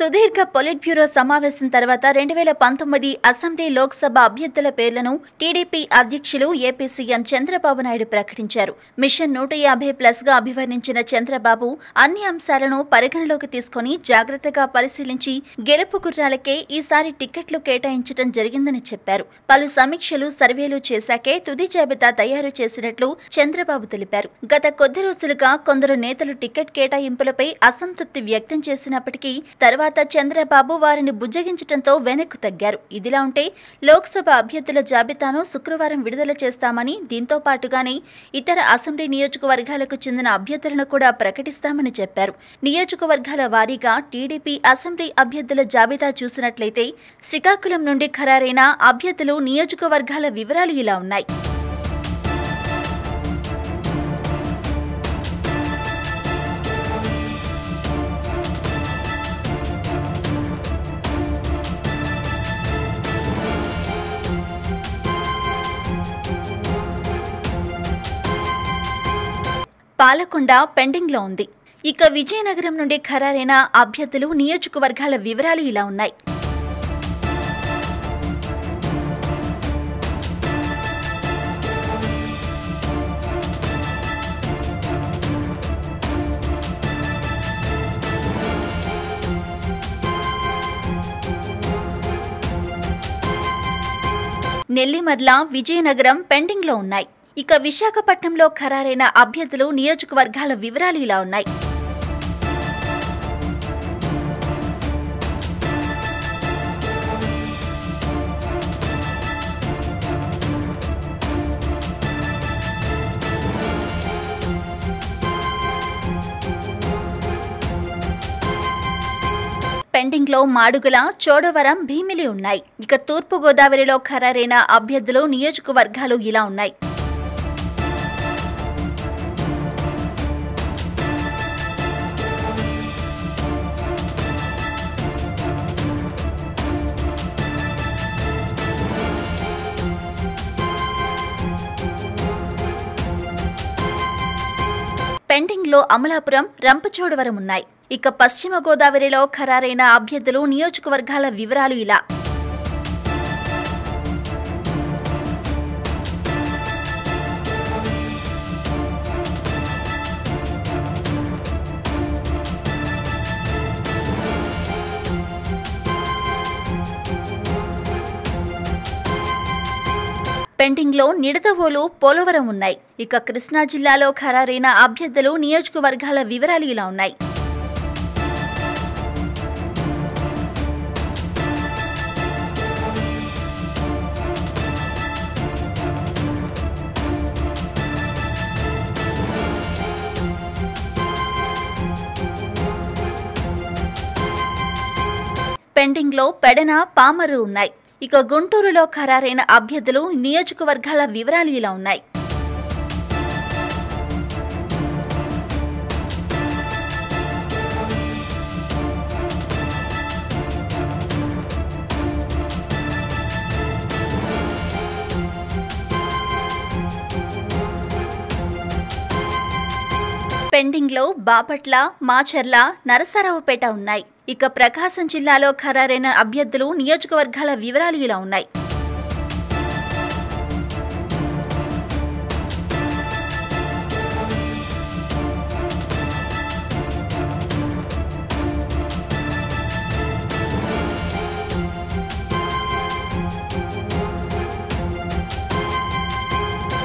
సుదీర్ఘ polit bureau సమావేశం తర్వాత 2019 అసెంబ్లీ లోక్సభ అభ్యర్థుల పేర్లను టీడీపీ అధ్యక్షులు ఏపీ సీఎం చంద్రబాబు నాయుడు ప్రకటించారు. మిషన్ 150+ గా అభివర్ణించిన చంద్రబాబు అన్ని అంశాలను పరిగణలోకి తీసుకుని జాగ్రత్తగా పరిశీలించి గెలుపు గుర్రాలకే ఈసారి టికెట్లు కేటాయించడం జరిగిందని చెప్పారు. పలు సమీక్షలు, సర్వేలు చేశాకే తుది జాబితా తయారు చేసినట్లు చంద్రబాబు తెలిపారు. గత కొద్ది రోజులుగా కొందరు నేతలు టికెట్ కేటాయింపులపై అసంతృప్తి వ్యక్తం చేసినప్పటికీ తర్వాత చంద్రబాబు వారిని బుజ్జగించడంతో వెనక్కు తగ్గారు. ఇదిలా ఉంటే లోక్సభ అభ్యర్థుల జాబితాను శుక్రవారం విడుదల చేస్తామని, దీంతో పాటుగానే ఇతర అసెంబ్లీ నియోజకవర్గాలకు చెందిన అభ్యర్థులను కూడా ప్రకటిస్తామని చెప్పారు. నియోజకవర్గాల వారీగా టీడీపీ అసెంబ్లీ అభ్యర్థుల జాబితా చూసినట్లయితే శ్రీకాకుళం నుండి ఖరారైన అభ్యర్థులు నియోజకవర్గాల వివరాలు ఇలా ఉన్నాయి. పాలకొండ పెండింగ్ లో ఉంది. ఇక విజయనగరం నుండి ఖరారైన అభ్యర్థులు నియోజకవర్గాల వివరాలు ఇలా ఉన్నాయి. నెల్లిమర్ల, విజయనగరం పెండింగ్ లో ఉన్నాయి. ఇక విశాఖపట్నంలో ఖరారైన అభ్యర్థులు నియోజకవర్గాల వివరాలు ఇలా ఉన్నాయి. పెండింగ్ లో మాడుగుల, చోడవరం, భీమిలి ఉన్నాయి. ఇక తూర్పు గోదావరిలో ఖరారైన అభ్యర్థులు నియోజకవర్గాలు ఇలా ఉన్నాయి. పెండింగ్ లో అమలాపురం, రంపచోడవరం ఉన్నాయి. ఇక పశ్చిమ గోదావరిలో ఖరారైన అభ్యర్థులు నియోజకవర్గాల వివరాలు ఇలా. పెండింగ్ లో నిడదవోలు, పోలవరం ఉన్నాయి. ఇక కృష్ణా జిల్లాలో ఖరారైన అభ్యర్థులు నియోజకవర్గాల వివరాలు ఇలా ఉన్నాయి. పెండింగ్ లో పెడన, పామరు ఉన్నాయి. ఇక గుంటూరులో ఖరారైన అభ్యర్థులు నియోజకవర్గాల వివరాలు ఇలా ఉన్నాయి. పెండింగ్ లో బాపట్ల, మాచర్ల, నరసరావుపేట ఉన్నాయి. ఇక ప్రకాశం జిల్లాలో ఖరారైన అభ్యర్థులు నియోజకవర్గాల వివరాలు ఇలా ఉన్నాయి.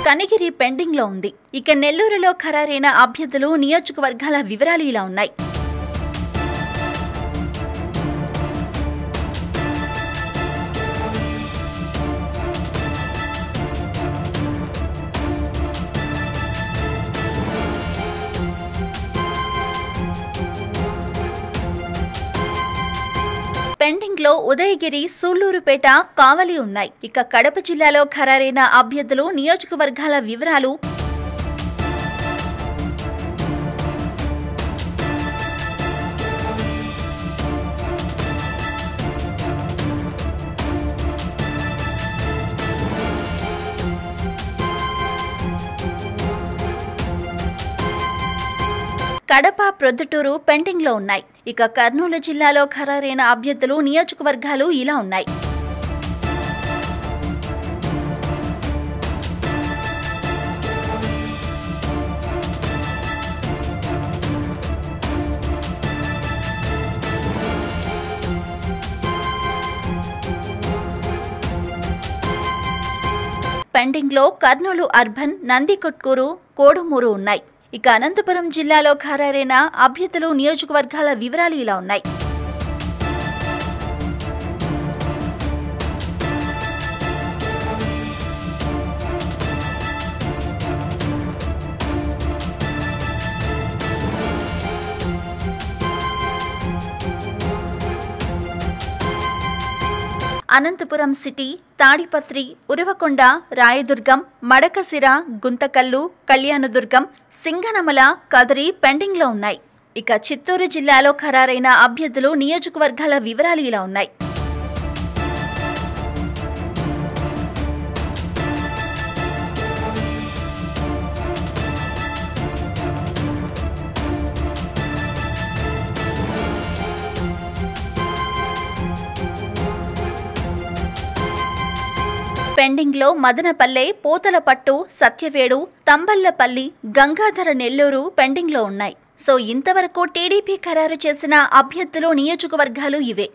కనిగిరి పెండింగ్ లో ఉంది. ఇక నెల్లూరులో ఖరారైన అభ్యర్థులు నియోజకవర్గాల వివరాలు ఇలా ఉన్నాయి. పెండింగ్ లో ఉదయగిరి, సూళ్లూరుపేట, కావలి ఉన్నాయి. ఇక కడప జిల్లాలో ఖరారైన అభ్యర్థులు నియోజకవర్గాల వివరాలు. కడప, ప్రొద్దుటూరు పెండింగ్లో ఉన్నాయి. ఇక కర్నూలు జిల్లాలో ఖరారైన అభ్యర్థులు నియోజకవర్గాలు ఇలా ఉన్నాయి. పెండింగ్లో కర్నూలు అర్బన్, నందికొట్కూరు, కోడుమూరు ఉన్నాయి. ఇక అనంతపురం జిల్లాలో ఖరారైన అభ్యర్థులు నియోజకవర్గాల వివరాలు ఇలా ఉన్నాయి. అనంతపురం సిటీ, తాడిపత్రి, ఉరవకొండ, రాయదుర్గం, మడకసిర, గుంతకల్లు, కళ్యాణదుర్గం, సింగనమల, కదిరి పెండింగ్లో ఉన్నాయి. ఇక చిత్తూరు జిల్లాలో ఖరారైన అభ్యర్థులు నియోజకవర్గాల వివరాలు ఇలా ఉన్నాయి. పెండింగ్లో మదనపల్లె, పోతలపట్టు, సత్యవేడు, తంబళ్లపల్లి, గంగాధర నెల్లూరు పెండింగ్లో ఉన్నాయి. సో ఇంతవరకు టీడీపీ ఖరారు చేసిన అభ్యర్థులు నియోజకవర్గాలు ఇవే.